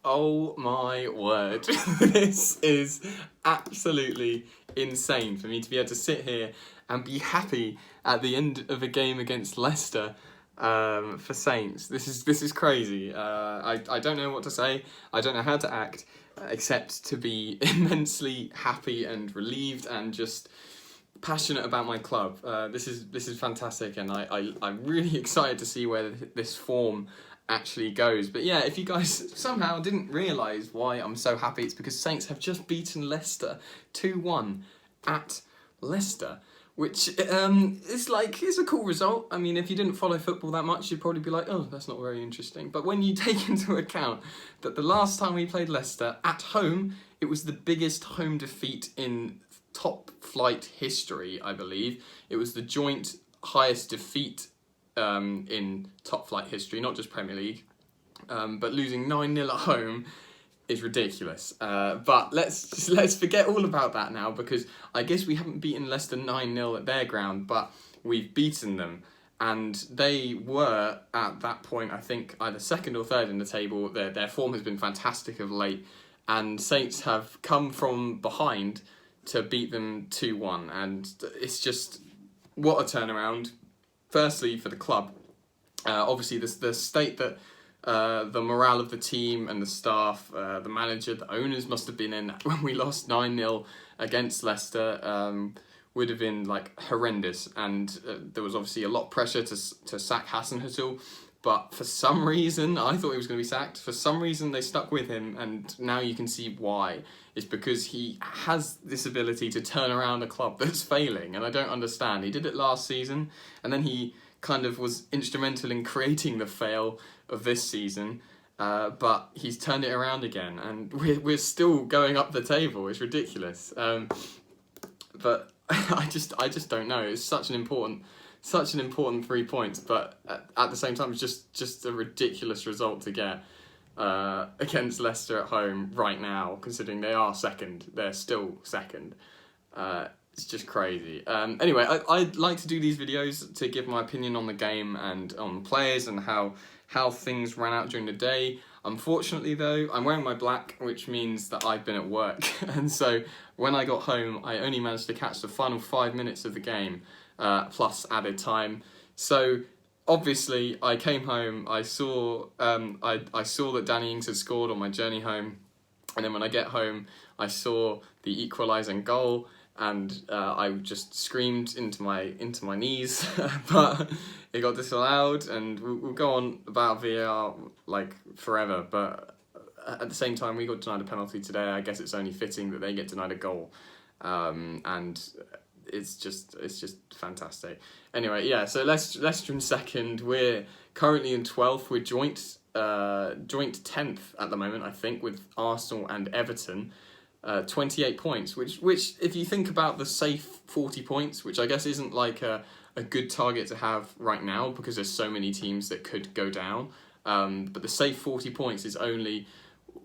Oh my word. This is absolutely insane for me to be able to sit here and be happy at the end of a game against Leicester for Saints. This is crazy. I don't know what to say. I don't know how to act except to be immensely happy and relieved and just passionate about my club. This is fantastic, and I'm really excited to see where this form actually goes. But yeah, if you guys somehow didn't realise why I'm so happy, it's because Saints have just beaten Leicester 2-1 at Leicester, which is a cool result. I mean, if you didn't follow football that much, you'd probably be like, oh, that's not very interesting. But when you take into account that the last time we played Leicester at home, it was the biggest home defeat in top flight history, I believe. It was the joint highest defeat in top flight history, not just Premier League. But losing 9-0 at home is ridiculous. But let's forget all about that now, because I guess we haven't beaten Leicester 9-0 at their ground, but we've beaten them. And they were, at that point, I think, either second or third in the table. Their form has been fantastic of late, and Saints have come from behind to beat them 2-1, and it's just, what a turnaround. Firstly, for the club, obviously the state that the morale of the team and the staff, the manager, the owners must have been in when we lost 9-0 against Leicester would have been like horrendous, and there was obviously a lot of pressure to sack Hasenhüttl. But for some reason, I thought he was going to be sacked. For some reason, they stuck with him, and now you can see why. It's because he has this ability to turn around a club that's failing, and I don't understand. He did it last season, and then he kind of was instrumental in creating the fail of this season. But he's turned it around again, and we're still going up the table. It's ridiculous. But I just don't know. It's such an important 3 points, but at the same time, it's just a ridiculous result to get against Leicester at home right now, considering they are second. They're still second. It's just crazy. Anyway, I'd like to do these videos to give my opinion on the game and on players and how things ran out during the day. Unfortunately, though, I'm wearing my black, which means that I've been at work. And so when I got home, I only managed to catch the final 5 minutes of the game, plus added time. So obviously, I came home, I saw that Danny Ings had scored on my journey home. And then when I get home, I saw the equalising goal, and I just screamed into my knees, but it got disallowed, and we'll go on about VAR like forever, but at the same time, we got denied a penalty today. I guess it's only fitting that they get denied a goal, and it's just fantastic. Anyway, yeah, so Leicester in second. We're currently in 12th. We're joint 10th at the moment, I think, with Arsenal and Everton. 28 points, which if you think about the safe 40 points, which I guess isn't like a good target to have right now because there's so many teams that could go down, but the safe 40 points is only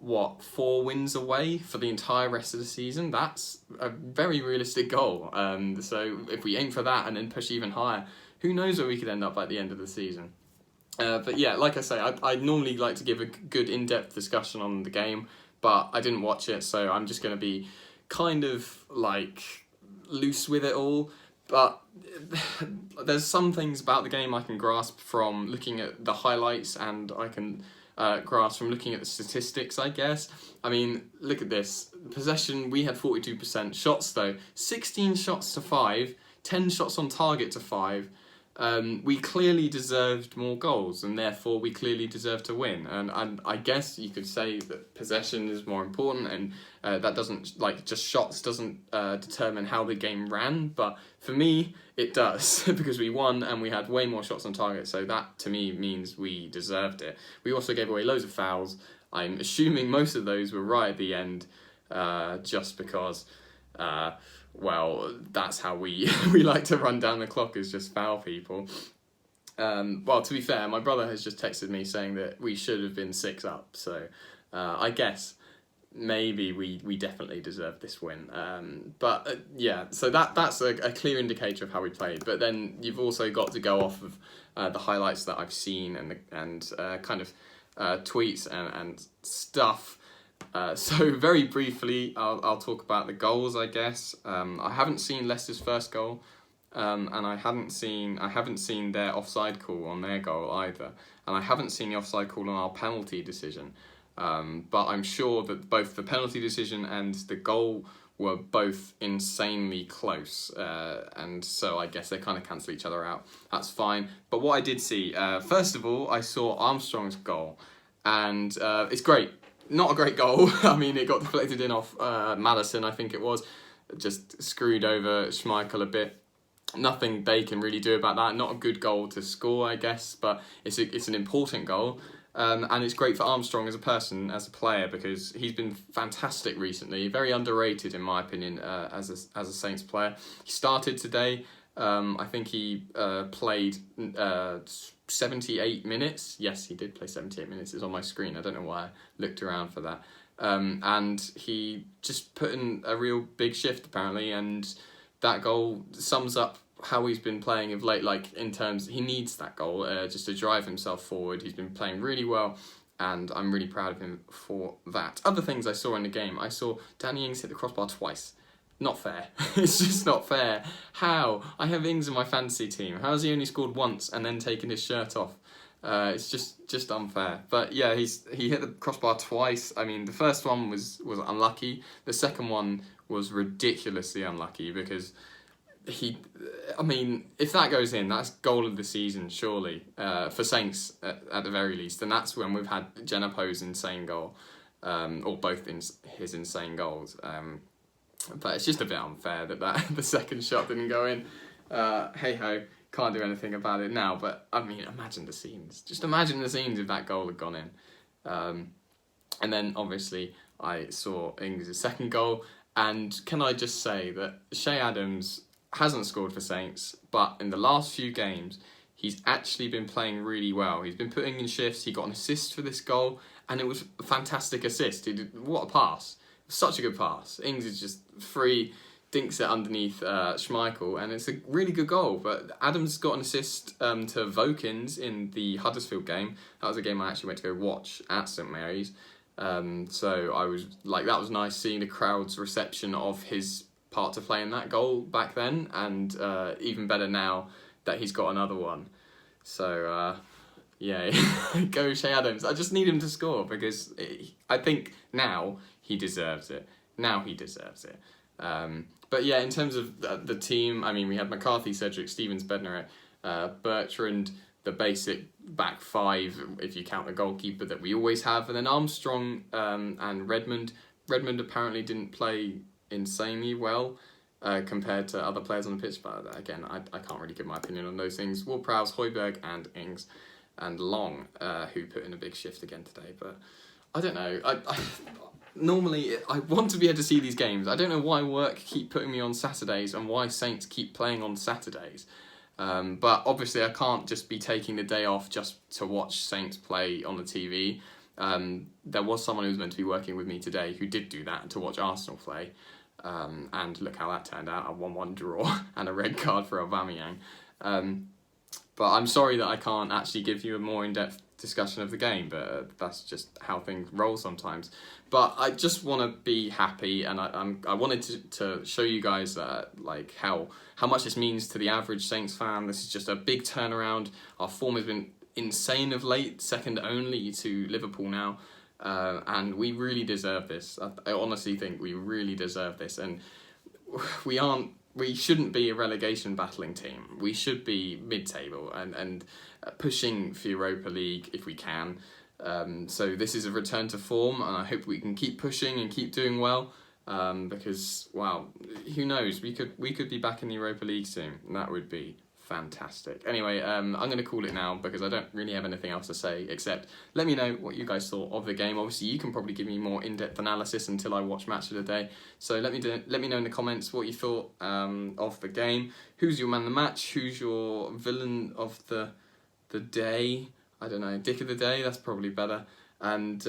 4 wins away for the entire rest of the season. That's a very realistic goal, so if we aim for that and then push even higher, who knows where we could end up at the end of the season. But yeah, like I say, I normally like to give a good in-depth discussion on the game, but I didn't watch it, so I'm just going to be kind of like loose with it all. But there's some things about the game I can grasp from looking at the highlights, and I can grasp from looking at the statistics, I guess. I mean, look at this. Possession, we had 42%. Shots, though, 16 shots to 5, 10 shots on target to 5. We clearly deserved more goals, and therefore we clearly deserved to win. And I guess you could say that possession is more important, and that doesn't, like, just shots doesn't determine how the game ran. But for me, it does, because we won and we had way more shots on target. So that, to me, means we deserved it. We also gave away loads of fouls. I'm assuming most of those were right at the end, just because... well, that's how we like to run down the clock, is just foul people. Well, to be fair, my brother has just texted me saying that we should have been 6 up. So I guess maybe we definitely deserve this win. But yeah, so that's a clear indicator of how we played. But then you've also got to go off of the highlights that I've seen and kind of tweets and stuff. So very briefly, I'll talk about the goals, I guess. I haven't seen Leicester's first goal, and I haven't seen their offside call on their goal either, and I haven't seen the offside call on our penalty decision. But I'm sure that both the penalty decision and the goal were both insanely close, and so I guess they kind of cancel each other out. That's fine. But what I did see, first of all, I saw Armstrong's goal, and it's great. Not a great goal. I mean, it got deflected in off Maddison, I think it was. Just screwed over Schmeichel a bit. Nothing they can really do about that. Not a good goal to score, I guess, but it's an important goal. And it's great for Armstrong as a person, as a player, because he's been fantastic recently. Very underrated, in my opinion, as a Saints player. He started today. I think he played 78 minutes. Yes, he did play 78 minutes. It's on my screen. I don't know why I looked around for that. And he just put in a real big shift, apparently, and that goal sums up how he's been playing of late, like in terms, he needs that goal just to drive himself forward. He's been playing really well, and I'm really proud of him for that. Other things I saw in the game, I saw Danny Ings hit the crossbar twice. Not fair. It's just not fair. How? I have Ings in my fantasy team. How has he only scored once and then taken his shirt off? It's just unfair. But yeah, he hit the crossbar twice. I mean, the first one was unlucky. The second one was ridiculously unlucky because if that goes in, that's goal of the season, surely, for Saints at the very least. And that's when we've had Djenepo's insane goal, or both his insane goals. But it's just a bit unfair that the second shot didn't go in. Hey-ho, can't do anything about it now. But, I mean, imagine the scenes. Just imagine the scenes if that goal had gone in. And then, obviously, I saw Ings' second goal. And can I just say that Che Adams hasn't scored for Saints, but in the last few games, he's actually been playing really well. He's been putting in shifts. He got an assist for this goal, and it was a fantastic assist. What a pass. Such a good pass. Ings is just free, dinks it underneath Schmeichel, and it's a really good goal. But Adams got an assist to Vokins in the Huddersfield game. That was a game I actually went to go watch at St Mary's. So I was like, that was nice seeing the crowd's reception of his part to play in that goal back then, and even better now that he's got another one. So yeah, go Che Adams. I just need him to score because I think now he deserves it. But yeah, in terms of the team, I mean, we had McCarthy, Cedric, Stevens, Bednarek, Bertrand, the basic back five, if you count the goalkeeper that we always have, and then Armstrong and Redmond. Redmond apparently didn't play insanely well compared to other players on the pitch, but again, I can't really give my opinion on those things. Ward-Prowse, Højbjerg and Ings and Long, who put in a big shift again today, but I don't know. Normally, I want to be able to see these games. I don't know why work keep putting me on Saturdays and why Saints keep playing on Saturdays. But obviously I can't just be taking the day off just to watch Saints play on the TV. There was someone who was meant to be working with me today who did do that to watch Arsenal play. And look how that turned out, a 1-1 draw and a red card for Aubameyang. But I'm sorry that I can't actually give you a more in-depth discussion of the game, but that's just how things roll sometimes. But I just want to be happy, and I wanted to show you guys like how much this means to the average Saints fan. This is just a big turnaround. Our form has been insane of late, second only to Liverpool now, and we really deserve this. I honestly think we really deserve this, and we shouldn't be a relegation battling team. We should be mid-table and pushing for Europa League if we can. So this is a return to form, and I hope we can keep pushing and keep doing well. Because wow, who knows? We could be back in the Europa League soon, and that would be fantastic. Anyway, I'm going to call it now because I don't really have anything else to say except let me know what you guys thought of the game. Obviously, you can probably give me more in-depth analysis until I watch Match of the Day. So let me know in the comments what you thought of the game. Who's your man of the match? Who's your villain of the day? I don't know, Dick of the Day? That's probably better. And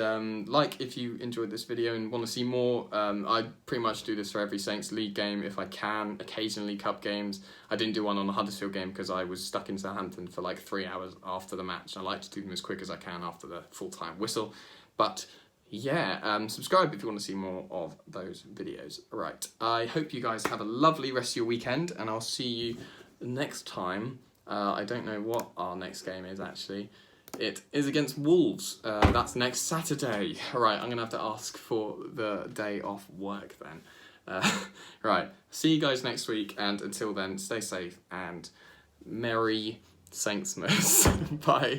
like if you enjoyed this video and want to see more, I pretty much do this for every Saints League game if I can, occasionally cup games. I didn't do one on the Huddersfield game because I was stuck in Southampton for like 3 hours after the match. I like to do them as quick as I can after the full-time whistle. But yeah, subscribe if you want to see more of those videos. Right, I hope you guys have a lovely rest of your weekend, and I'll see you next time. I don't know what our next game is actually. It is against Wolves. That's next Saturday. Right, I'm going to have to ask for the day off work then. Right, see you guys next week, and until then, stay safe and Merry Saintsmas. Bye.